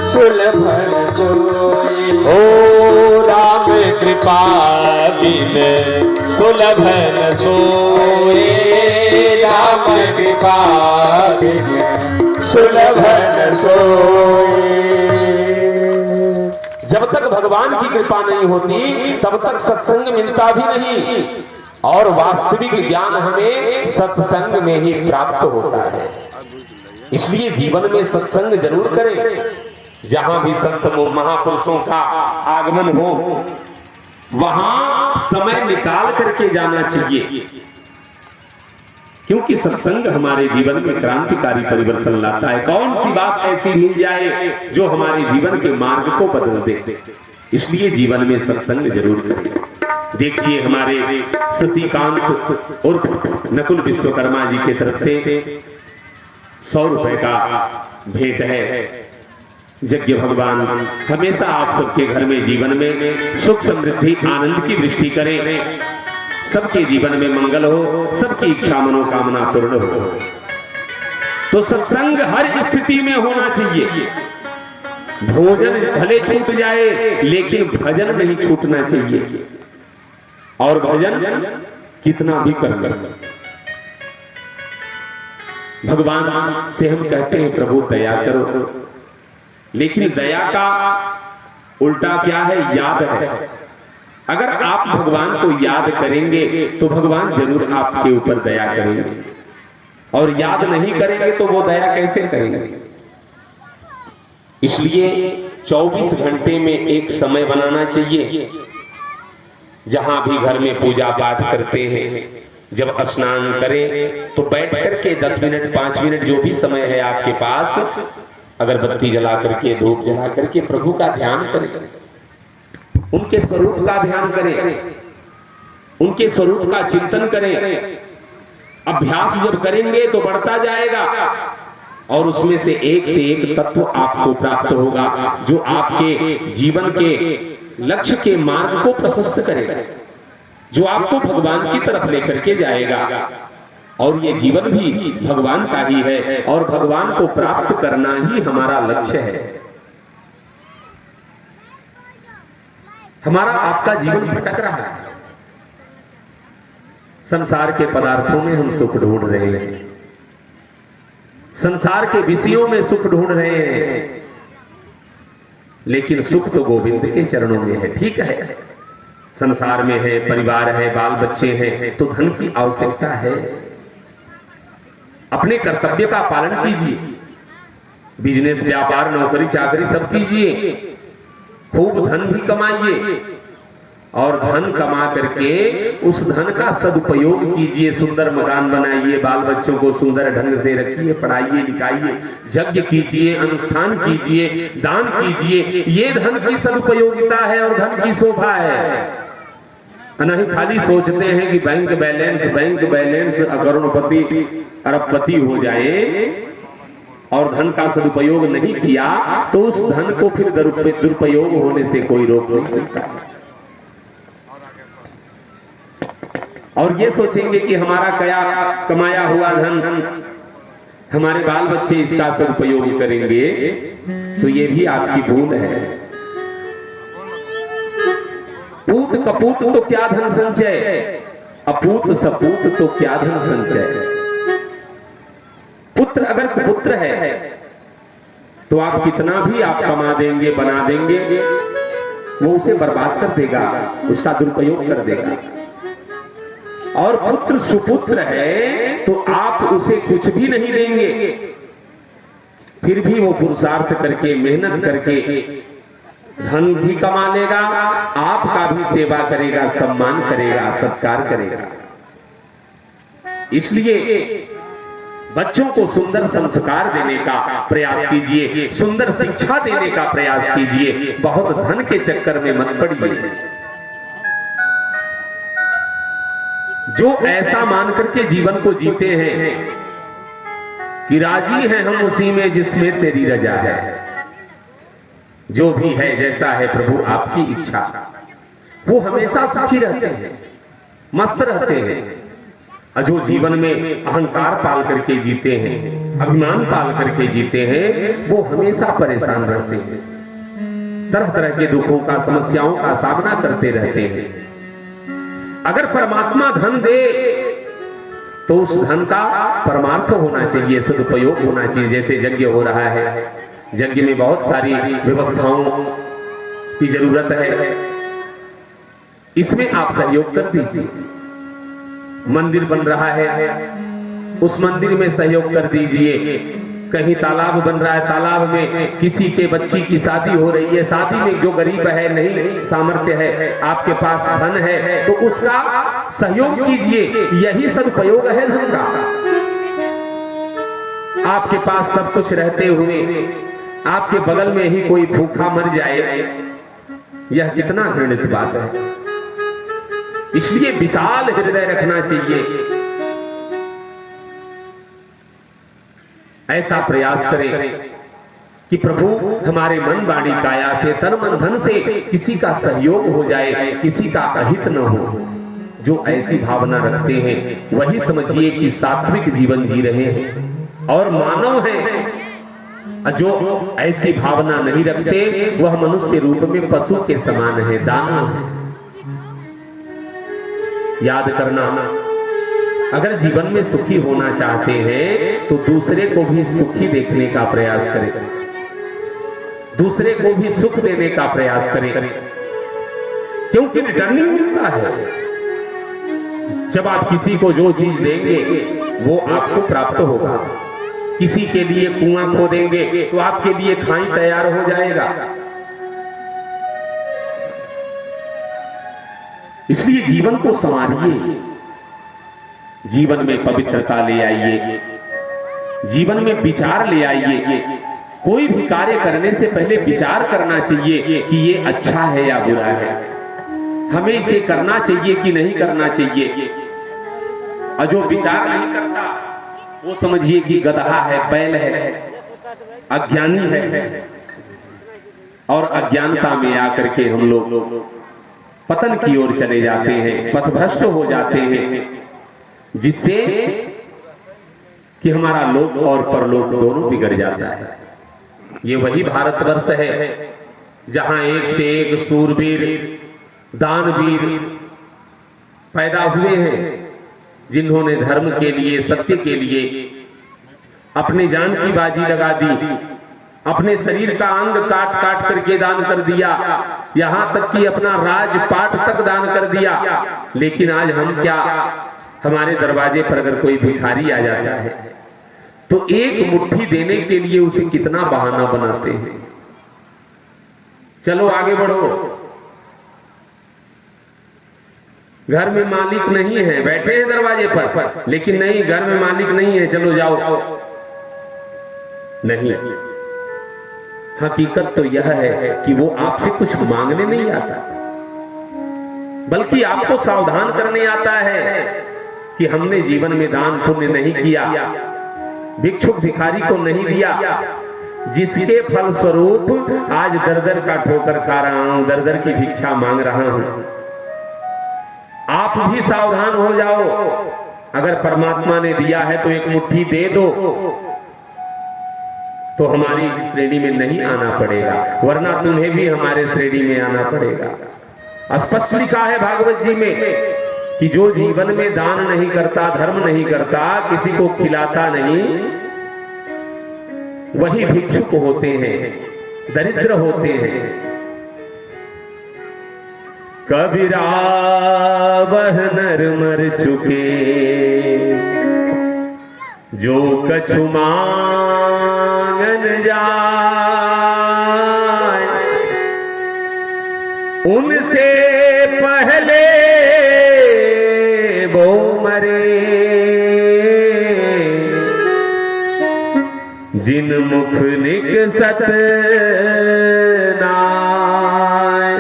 सुलभन सोई ओ राम कृपा बिन सुलभन सोई राम कृपा बिन सुलभन सोई। जब तक भगवान की कृपा नहीं होती तब तक सत्संग मिलता भी नहीं, और वास्तविक ज्ञान हमें सत्संग में ही प्राप्त होता है। इसलिए जीवन में सत्संग जरूर करें। जहां भी संत महापुरुषों का आगमन हो वहां समय निकाल करके जाना चाहिए, क्योंकि सत्संग हमारे जीवन में क्रांतिकारी परिवर्तन लाता है। कौन सी बात ऐसी मिल जाए जो हमारे जीवन के मार्ग को बदल दे। इसलिए जीवन में सत्संग जरूर करें। देखिए हमारे शशिकांत और नकुल विश्वकर्मा जी की तरफ से 100 रुपए का भेंट है। यज्ञ भगवान हमेशा आप सबके घर में जीवन में सुख समृद्धि आनंद की वृष्टि करें, सबके जीवन में मंगल हो, सबकी इच्छा मनोकामना पूर्ण हो। तो सत्संग हर स्थिति में होना चाहिए। भोजन भले छूट जाए लेकिन भजन नहीं छूटना चाहिए, और भजन कितना भी कर भगवान से हम कहते हैं प्रभु दया करो, लेकिन दया का उल्टा क्या है? याद है। अगर आप भगवान को याद करेंगे तो भगवान जरूर आपके ऊपर दया करेंगे, और याद नहीं करेंगे तो वो दया कैसे करेंगे? इसलिए 24 घंटे में एक समय बनाना चाहिए। जहां भी घर में पूजा पाठ करते हैं, जब स्नान करें तो बैठ करके 10 मिनट 5 मिनट जो भी समय है आपके पास, अगरबत्ती जला करके धूप जला करके प्रभु का ध्यान करें, उनके स्वरूप का ध्यान करें, उनके स्वरूप का चिंतन करें। अभ्यास जब करेंगे तो बढ़ता जाएगा, और उसमें से एक तत्व आपको प्राप्त होगा जो आपके जीवन के लक्ष्य के मार्ग को प्रशस्त करेगा, जो आपको भगवान की तरफ लेकर के जाएगा। और ये जीवन भी भगवान का ही है, और भगवान को प्राप्त करना ही हमारा लक्ष्य है। हमारा आपका जीवन भटक रहा है। संसार के पदार्थों में हम सुख ढूंढ रहे हैं, संसार के विषयों में सुख ढूंढ रहे हैं, लेकिन सुख तो गोविंद के चरणों में है। ठीक है, संसार में है, परिवार है, बाल बच्चे हैं, तो धन की आवश्यकता है। अपने कर्तव्य का पालन कीजिए, बिजनेस व्यापार नौकरी चाकरी सब कीजिए, खूब धन भी कमाइए, और धन कमा करके उस धन का सदुपयोग कीजिए। सुंदर मकान बनाइए, बाल बच्चों को सुंदर ढंग से रखिए, पढ़ाइए लिखाइए, यज्ञ कीजिए, अनुष्ठान कीजिए, दान कीजिए। ये धन की सदुपयोगिता है और धन की शोभा है। नहीं खाली सोचते हैं कि बैंक बैलेंस करोड़पति अरबपति हो जाए, और धन का सदुपयोग नहीं किया तो उस धन को फिर दुरुपयोग होने से कोई रोक नहीं सकता। और ये सोचेंगे कि हमारा क्या कमाया हुआ धन हमारे बाल बच्चे इसका सदुपयोग करेंगे, तो ये भी आपकी भूल है। पूत कपूत तो क्या धन संचय, अपूत सपूत तो क्या धन संचय। पुत्र अगर पुत्र है तो आप कितना भी आप कमा देंगे, बना देंगे, वो उसे बर्बाद कर देगा, उसका दुरुपयोग कर देगा। और पुत्र सुपुत्र है तो आप उसे कुछ भी नहीं देंगे, फिर भी वो पुरुषार्थ करके मेहनत करके धन भी कमा लेगा, आपका भी सेवा करेगा, सम्मान करेगा, सत्कार करेगा। इसलिए बच्चों को सुंदर संस्कार देने का प्रयास कीजिए, सुंदर शिक्षा देने का प्रयास कीजिए। बहुत धन के चक्कर में मत पड़िए। जो ऐसा मान करके जीवन को जीते हैं कि राजी हैं हम उसी में जिसमें तेरी रजा है, जो भी है जैसा है प्रभु आपकी इच्छा, वो हमेशा सुखी रहते हैं, मस्त रहते हैं। जो जीवन में अहंकार पाल करके जीते हैं, अभिमान पाल करके जीते हैं, वो हमेशा परेशान रहते हैं, तरह तरह के दुखों का, समस्याओं का सामना करते रहते हैं। अगर परमात्मा धन दे तो उस धन का परमार्थ होना चाहिए, सदुपयोग होना चाहिए। जैसे यज्ञ हो रहा है, यज्ञ में बहुत सारी व्यवस्थाओं की जरूरत है, इसमें आप सहयोग कर दीजिए। मंदिर बन रहा है, उस मंदिर में सहयोग कर दीजिए। कहीं तालाब बन रहा है, तालाब में किसी के बच्ची की शादी हो रही है, शादी में जो गरीब है, नहीं सामर्थ्य है, आपके पास धन है तो उसका सहयोग कीजिए। यही सदुपयोग है धन का। आपके पास सब कुछ रहते हुए आपके बगल में ही कोई भूखा मर जाए, यह कितना घृणित बात है। इसलिए विशाल हृदय रखना चाहिए। ऐसा प्रयास करें कि प्रभु हमारे मन वाणी काया से, तन मन धन से किसी का सहयोग हो जाए, किसी का अहित न हो। जो ऐसी भावना रखते हैं वही समझिए कि सात्विक जीवन जी रहे हैं और मानव हैं। जो ऐसी भावना नहीं रखते वह मनुष्य रूप में पशु के समान है, दानव है। याद करना, अगर जीवन में सुखी होना चाहते हैं तो दूसरे को भी सुखी देखने का प्रयास करें, दूसरे को भी सुख देने का प्रयास करें, क्योंकि रिटर्निंग मिलता है। जब आप किसी को जो चीज देंगे वो आपको प्राप्त होगा। किसी के लिए कुआं खोदेंगे तो आपके लिए खाई तैयार हो जाएगा। इसलिए जीवन को संवारिए, जीवन में पवित्रता ले आइए, जीवन में विचार ले आइए। कोई भी कार्य करने से पहले विचार करना चाहिए कि ये अच्छा है या बुरा है, हमें इसे करना चाहिए कि नहीं करना चाहिए। और जो विचार नहीं करता वो समझिए कि गधा है, बैल है, अज्ञानी है। और अज्ञानता में आकर के हम लोग पतन की ओर चले जाते हैं, पथभ्रष्ट हो जाते हैं, जिससे कि हमारा लोक और परलोक दोनों बिगड़ जाता है। ये वही भारतवर्ष है जहां एक से एक सूरवीर, दानवीर पैदा हुए हैं, जिन्होंने धर्म के लिए, सत्य के लिए अपनी जान की बाजी लगा दी, अपने शरीर का अंग काट काट करके दान कर दिया, यहां तक कि अपना राजपाट तक दान कर दिया। लेकिन आज हम क्या, हमारे दरवाजे पर अगर कोई भिखारी आ जाता है तो एक मुट्ठी देने के लिए उसे कितना बहाना बनाते हैं। चलो आगे बढ़ो, घर में मालिक नहीं है, बैठे हैं दरवाजे पर, लेकिन नहीं, घर में मालिक नहीं है, चलो जाओ। नहीं, हकीकत तो यह है कि वो आपसे कुछ मांगने नहीं आता, बल्कि आपको सावधान करने आता है कि हमने जीवन में दान पुण्य नहीं किया, भिक्षुक भिखारी को नहीं दिया, जिसके फल स्वरूप आज दर दर का ठोकर खा रहा हूं, दर दर की भिक्षा मांग रहा हूं। आप भी सावधान हो जाओ। अगर परमात्मा ने दिया है तो एक मुट्ठी दे दो, तो हमारी श्रेणी में नहीं आना पड़ेगा, वरना तुम्हें भी हमारे श्रेणी में आना पड़ेगा। स्पष्ट लिखा है भागवत जी में कि जो जीवन में दान नहीं करता, धर्म नहीं करता, किसी को खिलाता नहीं, वही भिक्षुक होते हैं, दरिद्र होते हैं। कबीरा वह नर मर चुके, जो कछु मांगन जाए, उनसे पहले वो मरे, जिन मुख निकसत नाय,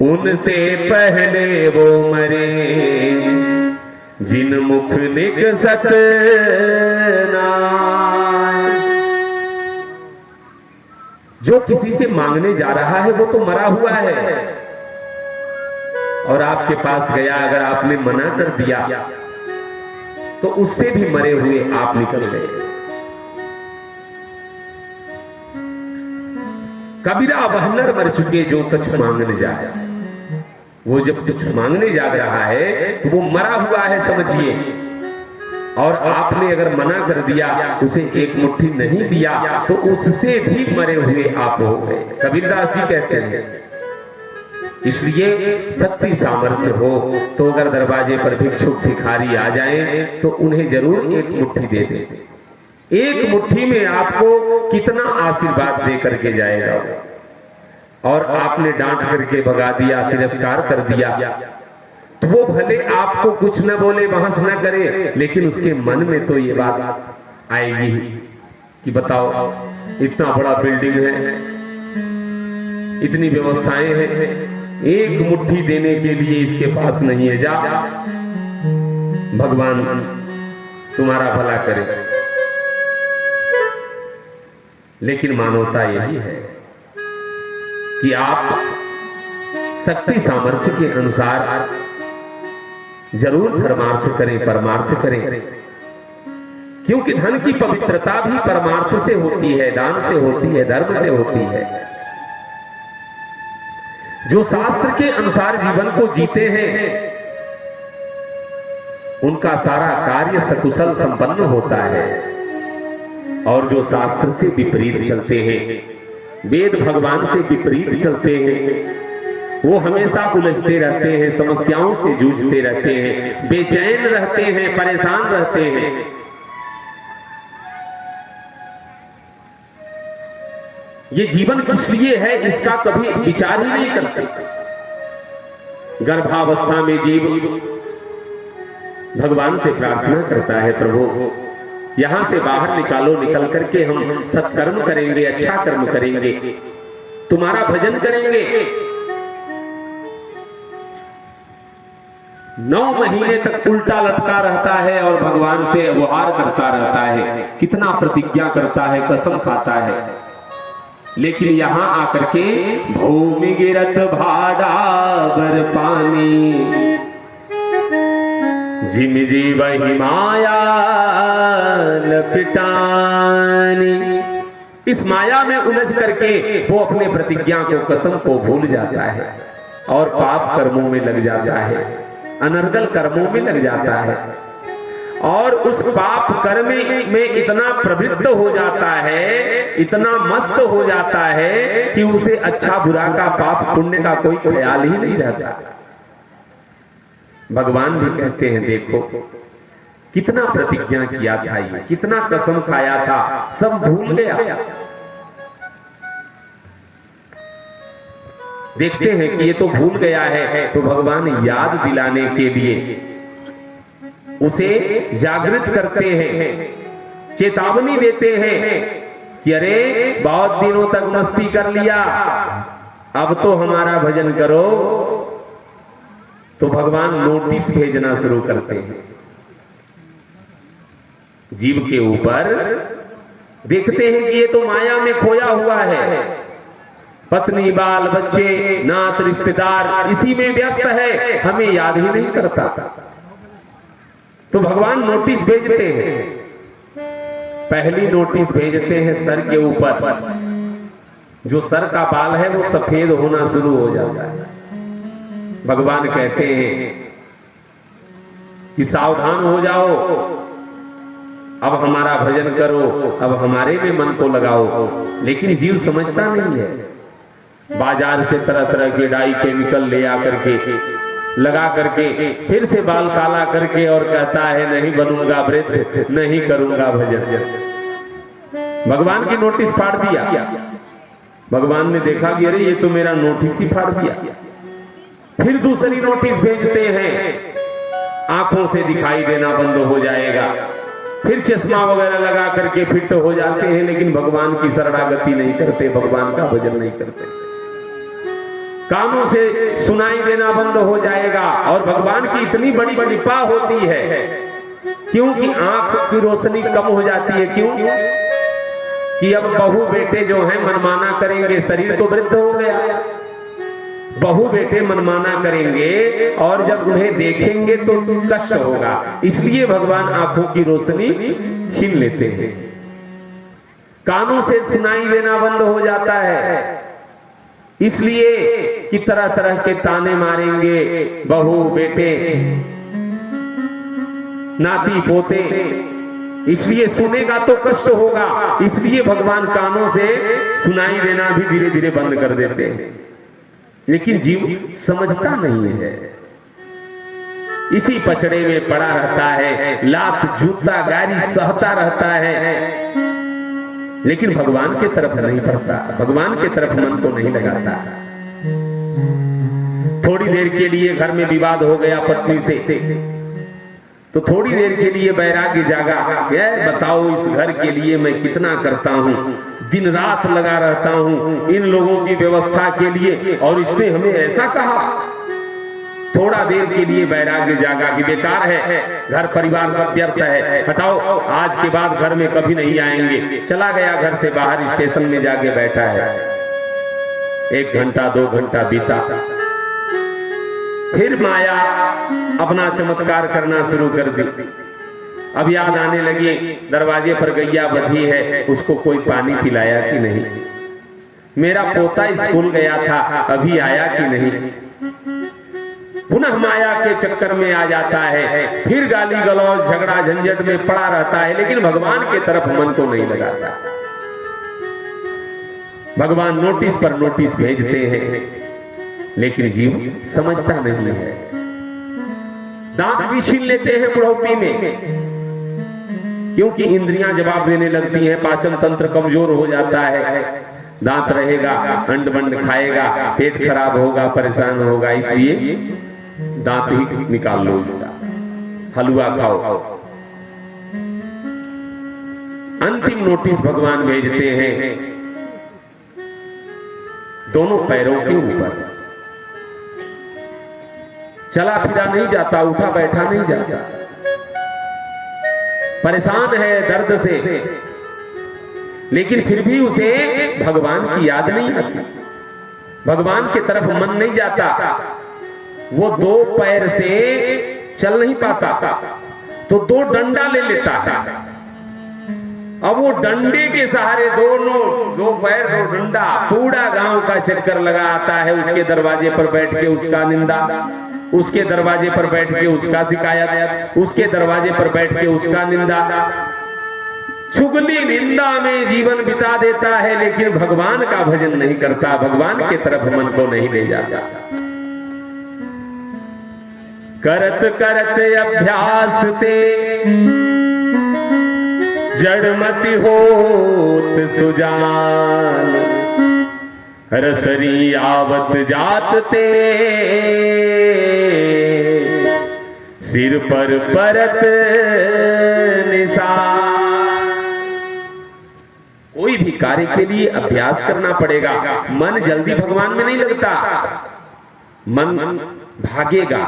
उनसे पहले वो मरे, जिन मुख निकसत नाय। जो किसी से मांगने जा रहा है वो तो मरा हुआ है, और आपके पास गया, अगर आपने मना कर दिया तो उससे भी मरे हुए आप निकल गए। कबीरा वह नर मर चुके जो कुछ मांगने जाए। वो जब कुछ मांगने जा रहा है तो वो मरा हुआ है समझिए, और आपने अगर मना कर दिया, उसे एक मुट्ठी नहीं दिया, तो उससे भी मरे हुए आप हो गए। कबीरदास जी कहते हैं इसलिए शक्ति सामर्थ्य हो तो अगर दरवाजे पर भिक्षुक भिखारी आ जाएं तो उन्हें जरूर एक मुट्ठी दे दें। एक मुट्ठी में आपको कितना आशीर्वाद दे करके जाएगा। और आपने डांट करके भगा दिया, तिरस्कार कर दिया, तो वो भले आपको कुछ न बोले, बहस न करे, लेकिन उसके मन में तो ये बात आएगी कि बताओ इतना बड़ा बिल्डिंग है, इतनी व्यवस्थाएं हैं, एक मुट्ठी देने के लिए इसके पास नहीं है। जा भगवान तुम्हारा भला करे। लेकिन मानवता यही है कि आप शक्ति सामर्थ्य के अनुसार जरूर धर्मार्थ करें, परमार्थ करें, क्योंकि धन की पवित्रता भी परमार्थ से होती है, दान से होती है, धर्म से होती है। जो शास्त्र के अनुसार जीवन को जीते हैं उनका सारा कार्य सकुशल संपन्न होता है, और जो शास्त्र से विपरीत चलते हैं, वेद भगवान से विपरीत चलते हैं, वो हमेशा उलझते रहते हैं, समस्याओं से जूझते रहते हैं, बेचैन रहते हैं, परेशान रहते हैं। ये जीवन किस लिए है इसका कभी विचार ही नहीं करते। गर्भावस्था में जीव भगवान से प्रार्थना करता है, प्रभु यहां से बाहर निकालो, निकल करके हम सत्कर्म करेंगे, अच्छा कर्म करेंगे, तुम्हारा भजन करेंगे। 9 महीने तक उल्टा लटका रहता है और भगवान से गुहार करता रहता है, कितना प्रतिज्ञा करता है, कसम खाता है, लेकिन यहां आकर के भूमि गिरत भाड़ा बर पानी, जिम जीव ही माया लपिटानी। इस माया में उलझ करके वो अपने प्रतिज्ञा को, कसम को भूल जाता है और पाप कर्मों में लग जाता है, अनर्गल कर्मों में लग जाता है, और उस पाप कर्म में इतना प्रवृत्त हो जाता है, इतना मस्त हो जाता है कि उसे अच्छा बुरा का, पाप पुण्य का कोई ख्याल ही नहीं रहता। भगवान भी कहते हैं देखो कितना प्रतिज्ञा किया था, ये कितना कसम खाया था, सब भूल गया। देखते हैं कि ये तो भूल गया है, तो भगवान याद दिलाने के लिए उसे जागृत करते हैं, चेतावनी देते हैं कि अरे बहुत दिनों तक मस्ती कर लिया, अब तो हमारा भजन करो। तो भगवान नोटिस भेजना शुरू करते हैं जीव के ऊपर। देखते हैं कि ये तो माया में खोया हुआ है, पत्नी, बाल बच्चे, नात, रिश्तेदार इसी में व्यस्त है, हमें याद ही नहीं करता। तो भगवान नोटिस भेजते हैं। पहली नोटिस भेजते हैं सर के ऊपर। जो सर का बाल है वो सफेद होना शुरू हो जाता है। भगवान कहते हैं कि सावधान हो जाओ, अब हमारा भजन करो, अब hamaरे में मन को लगाओ। लेकिन जीव समझता नहीं है। बाजार से तरह तरह के डाई केमिकल ले आकर के लगा करके फिर से बाल काला करके और कहता है नहीं बनूंगा वृद्ध, नहीं करूंगा भजन। भगवान की नोटिस फाड़ दिया। भगवान ने देखा कि अरे ये तो मेरा नोटिस ही फाड़ दिया। फिर दूसरी नोटिस भेजते हैं, आंखों से दिखाई देना बंद हो जाएगा। फिर चश्मा वगैरह लगा करके फिट हो जाते हैं, लेकिन भगवान की शरणागति नहीं करते, भगवान का भजन नहीं करते। कानों से सुनाई देना बंद हो जाएगा। और भगवान की इतनी बड़ी कृपा होती है क्योंकि आंख की रोशनी कम हो जाती है। क्यों? कि अब बहू बेटे जो हैं मनमाना करेंगे, शरीर तो वृद्ध हो गया। बहू बेटे मनमाना करेंगे और जब उन्हें देखेंगे तो कष्ट होगा, इसलिए भगवान आंखों की रोशनी छीन लेते हैं। कानों से सुनाई देना बंद हो जाता है, इसलिए कि तरह तरह के ताने मारेंगे बहू बेटे नाती पोते, इसलिए सुनेगा तो कष्ट होगा, इसलिए भगवान कानों से सुनाई देना भी धीरे धीरे बंद कर देते हैं। लेकिन जीव समझता नहीं है, इसी पचड़े में पड़ा रहता है, लात जूता गारी सहता रहता है, लेकिन भगवान के तरफ नहीं बढ़ता, भगवान के तरफ मन को नहीं लगाता। थोड़ी देर के लिए घर में विवाद हो गया पत्नी से, तो थोड़ी देर के लिए वैराग्य जागा, बताओ इस घर के लिए मैं कितना करता हूं, दिन रात लगा रहता हूं इन लोगों की व्यवस्था के लिए, और इसने हमें ऐसा कहा। थोड़ा देर के लिए वैराग्य जागा कि बेकार है, घर परिवार सब व्यर्थ है, हटाओ, आज के बाद घर में कभी नहीं आएंगे। चला गया घर से बाहर, स्टेशन में जाके बैठा है। 1 घंटा 2 घंटा बीता, फिर माया अपना चमत्कार करना शुरू कर दी। अब याद आने लगी, दरवाजे पर गैया बंधी है, उसको कोई पानी पिलाया कि नहीं, मेरा पोता स्कूल गया था अभी आया कि नहीं। पुनः माया के चक्कर में आ जाता है, फिर गाली गलौज झगड़ा झंझट में पड़ा रहता है, लेकिन भगवान के तरफ मन को नहीं लगाता। भगवान नोटिस पर नोटिस भेजते हैं, लेकिन जीव समझता नहीं है। दांत भी छीन लेते हैं बुढ़ौती में, क्योंकि इंद्रियां जवाब देने लगती हैं, पाचन तंत्र कमजोर हो जाता है। दांत रहेगा अंड बंड खाएगा, पेट खराब होगा, परेशान होगा, इसलिए दांत ही निकाल लो इसका, हलवा खाओ। अंतिम नोटिस भगवान भेजते हैं दोनों पैरों के ऊपर। चला फिरा नहीं जाता, उठा बैठा नहीं जाता, परेशान है दर्द से, लेकिन फिर भी उसे भगवान की याद नहीं आती, भगवान की तरफ मन नहीं जाता। वो 2 पैर से चल नहीं पाता, तो 2 डंडा ले लेता है। अब वो डंडे के सहारे दोनों 2 पैर 2 डंडा, पूरा गांव का चक्कर लगा आता है। उसके दरवाजे पर बैठ के उसका निंदा, उसके दरवाजे पर बैठ के उसका शिकायत, उसके दरवाजे पर बैठ के उसका निंदा, चुगली निंदा में जीवन बिता देता है, लेकिन भगवान का भजन नहीं करता, भगवान के तरफ मन को नहीं ले जाता। करत करत अभ्यास ते जड़मति होत सुजान, रसरी आवत जात ते सिर पर परत निशान। कोई भी कार्य के लिए अभ्यास करना पड़ेगा, मन जल्दी भगवान में नहीं लगता, मन भागेगा,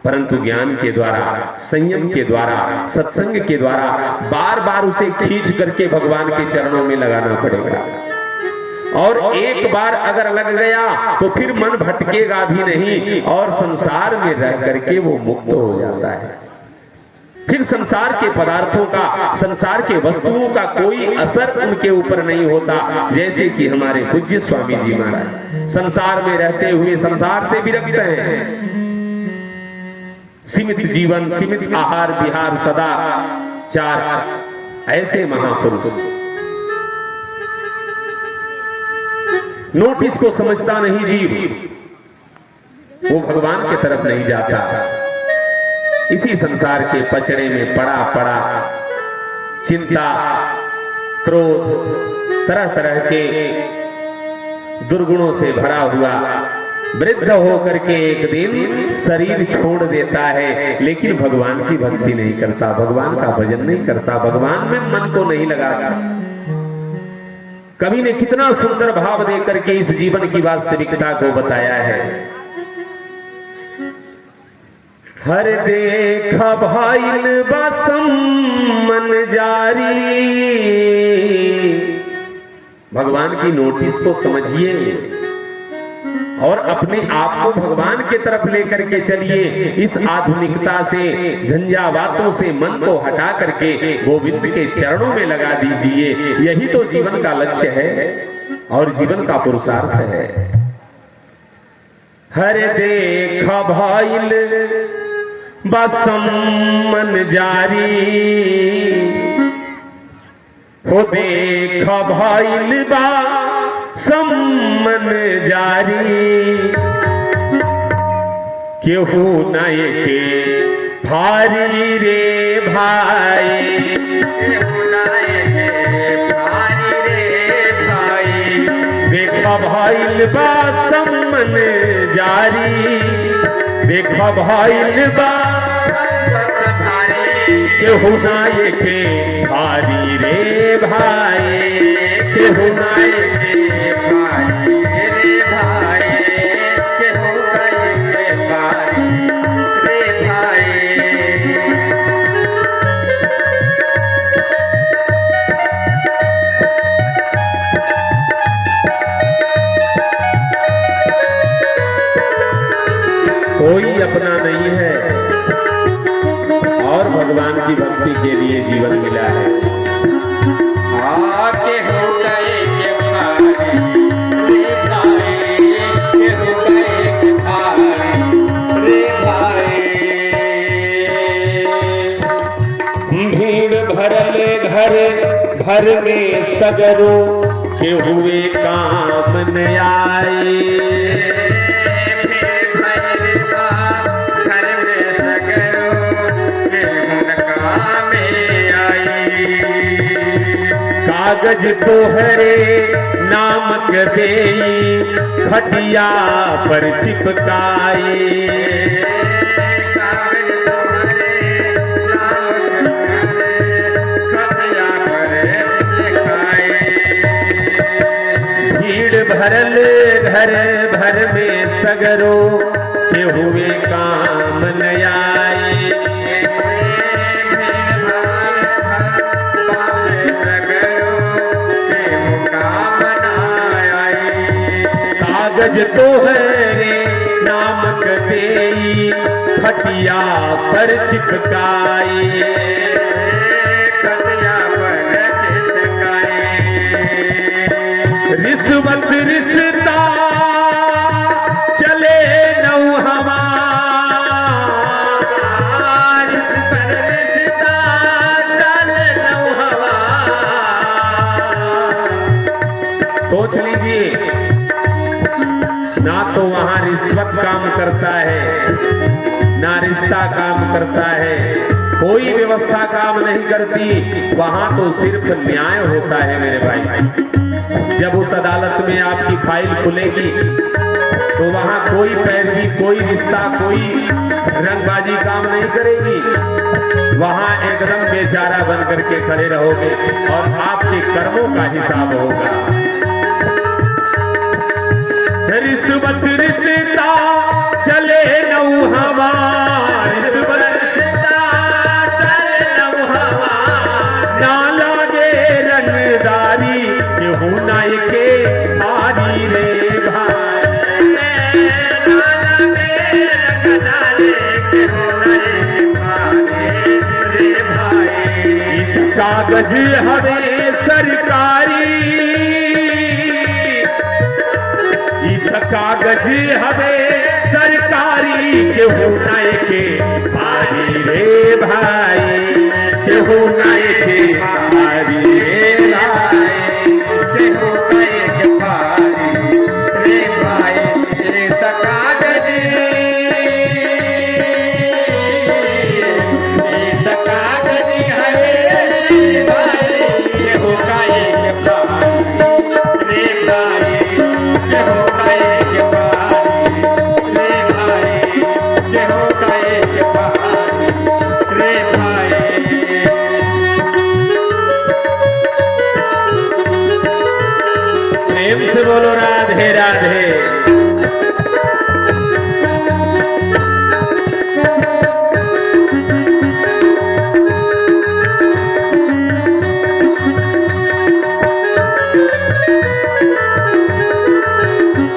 परंतु ज्ञान के द्वारा, संयम के द्वारा, सत्संग के द्वारा बार बार उसे खींच करके भगवान के चरणों में लगाना पड़ेगा। और एक बार अगर लग गया तो फिर मन भटकेगा भी नहीं, और संसार में रह करके वो मुक्त हो जाता है। फिर संसार के पदार्थों का, संसार के वस्तुओं का कोई असर उनके ऊपर नहीं होता। जैसे कि हमारे पूज्य स्वामी जी महाराज संसार में रहते हुए संसार से विरक्त हैं, सीमित जीवन, सीमित आहार विहार, सदाचार, ऐसे महापुरुष नोटिस को समझता नहीं जीव, वो भगवान के तरफ नहीं जाता, इसी संसार के पचड़े में पड़ा पड़ा चिंता, क्रोध, तरह तरह के दुर्गुणों से भरा हुआ वृद्ध होकर के एक दिन शरीर छोड़ देता है, लेकिन भगवान की भक्ति नहीं करता, भगवान का भजन नहीं करता, भगवान में मन को नहीं लगाता। कवि ने कितना सुंदर भाव देकर के इस जीवन की वास्तविकता को बताया है। हर देखा भाईल बसम मन जारी, भगवान की नोटिस को समझिए और अपने आप को भगवान के तरफ लेकर के चलिए। इस आधुनिकता से, झंझावातों से मन को हटा करके गोविंद के चरणों में लगा दीजिए। यही तो जीवन का लक्ष्य है और जीवन का पुरुषार्थ है। हर देख भइल बसमन जारी, हो देख भइल बा सम्मन जारी, केहू नए के भारी रे भाई, केहू नए के भारी रे भाई, देख भइल बा सम्मन जारी, देख भइल बा केहू नए के भारी रे भाई, केहू नए के भारी रे भाई, केहू नए के भारी रे भाई। कोई अपना नहीं है और भगवान की भक्ति के लिए जीवन मिला है। आके हो गए के भाई रे भाई, के हो गए के भाई रे भाई। भीड़ भरल घर भर में सगरो, के हुए काम न आए, कागज तोहरे नाम के देई, खटिया पर चिपकाए, कागज तोहरे नाम खटिया पर चिपकाए। भीड़ भरल घर भर में सगरो, के हुए काम न आए, कागज तोहरे नामक देई, खटिया पर चिपकाए, खटिया पर चिपकाए। रिश्वत रिश्ता चले नौ हमार, रिश्वत रिश्ता चले नौ हमार। सोच लीजिए, ना तो वहां रिश्वत काम करता है, ना रिश्ता काम करता है, कोई व्यवस्था काम नहीं करती। वहां तो सिर्फ न्याय होता है मेरे भाई। जब उस अदालत में आपकी फाइल खुलेगी तो वहां कोई पैरवी, कोई रिश्ता, कोई रंगबाजी काम नहीं करेगी। वहां एकदम बेचारा बन करके खड़े रहोगे और आपके कर्मों का हिसाब होगा। रिश्वत रिश्ता चले नौ हमार, रिश्वत रिश्ता चले नौ हमार, ना लागे रंगदारी, केहू नाय के भारी रे भाई, ना लागे रंगदारी, केहू नाय के भारी रे भाई। कागज हवे सरकारी, कागज हवे सरकारी, केहू नाय के भारी रे भाई, केहू नाय के भारी रे भाई, केहू नाय के भारी रे भाई। कागज कागज हवे रे भाई, केहू नाय के भारी रे भाई, केहू से बोलो राधे राधे।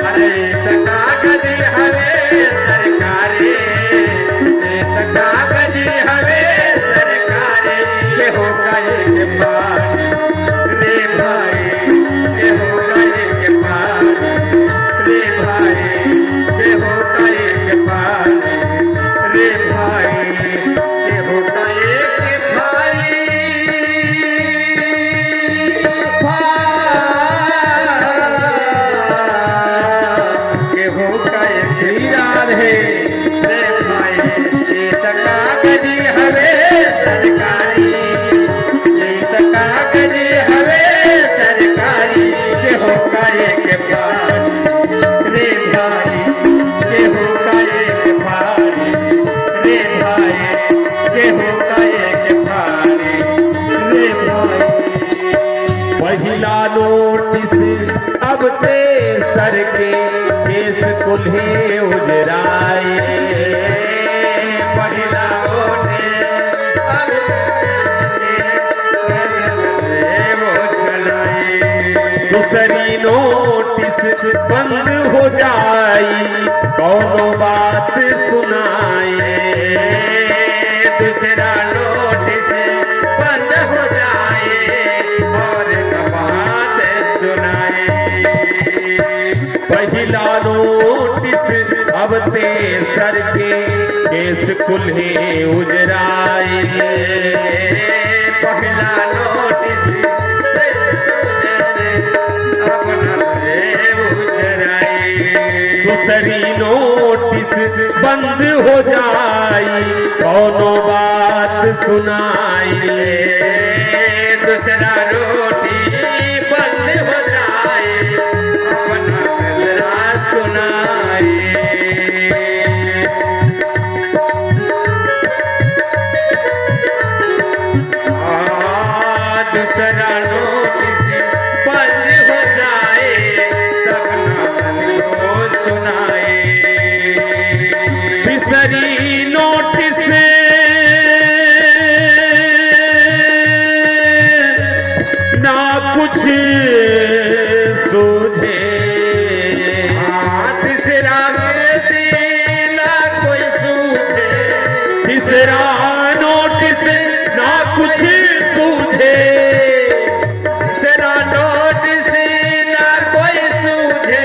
अरे अब ते सर के केस कुल्हे उजराए, पहिला नोटिस अब दूसरी नोटिस बंद हो जाई, कौनो बात सुनाए। दूसरा नोटिस बंद हो जाए और बात सुनाए। पहिला नोटिस अब ते सर के केस कुल्हे उजराए, पहिला नोटिस दूसरी नोटिस बंद हो जाई, कौनो बात सुनाई। दूसरा नोटिस बंद हो जाए, अपना गलरा सुनाए। दूसरा नोटिस बंद हो जाए, अपना गलरा सुनाए। तीसरी नोटिस ना कुछ सूझे, तीसरा ना कोई सूझे। तीसरा नोटिस ना कुछ सूझे, तीसरा नोटिस ना कोई सूझे।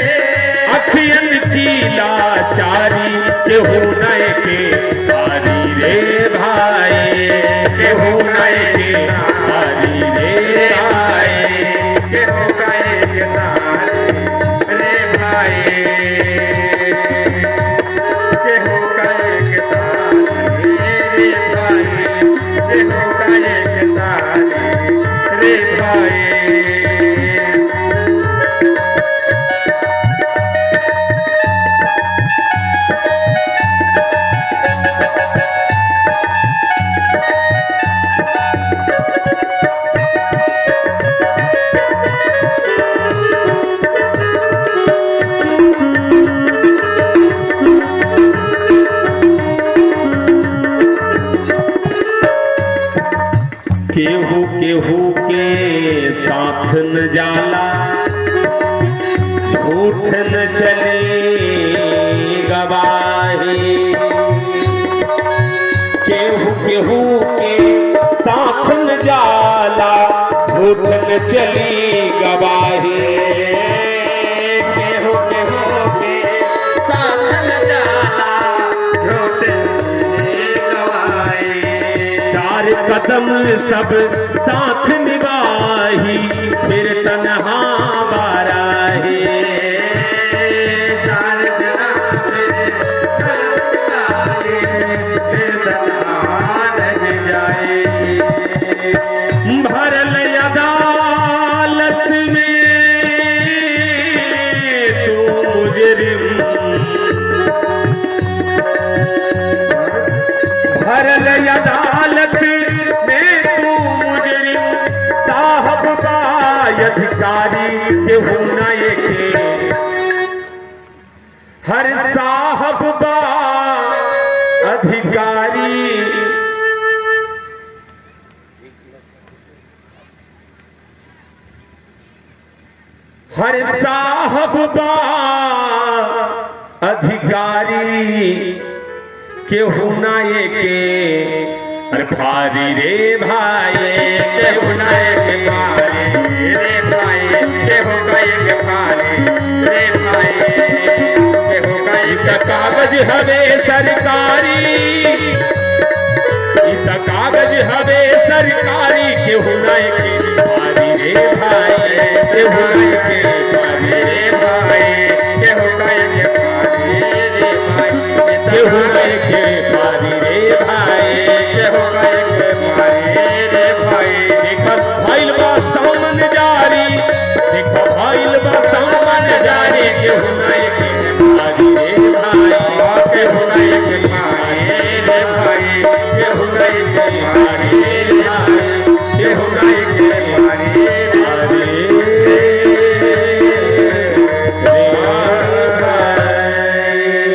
अखियन की लाचारी केहू नए के भारी रे भाई, केहू नए के भारी रे भाई। केहू कहे के तारे रे भाई, केहू कहे के तारे रे भाई, केहू कहे के तारे रे भाई। केहू केहू के साथ न जाला, झूठ न चले गवाही। केहू केहू के साथ न जाला, झूठ न चली गवाही। केहू केहू के साथ न जाला, झूठ गवाए। चार कदम सब साथ निभाही, फिर तन्हा बाराही। चार जाए भरल अदालत में तू मुजरिम, भरल अदालत में तू मुजरिम। साहब का अधिकारी केहू नए के, हर साहब बा अधिकारी। हर साहब बा अधिकारी, केहू नए के अरे भारी रे भाई, केहू नए के भारी रे भाई, केहू गए के भारी रे भाई, केहू गए के कागज हवे सरकारी, कागज हवे सरकारी। केहू नए के भारी रे भाई, केहू नए के भारी रे भाई, केहू गए के भारी रे भाई, केहू नए के भारी रे भाई, केहू गए के भारी रे भाई। देखो भाईल बा सामन जारी, देखो भाईल बा सामन जारी। केहू नए के भारी रे भाई, केहू गए के भारी रे भाई, केहू गए के भारी रे भाई, केहू गए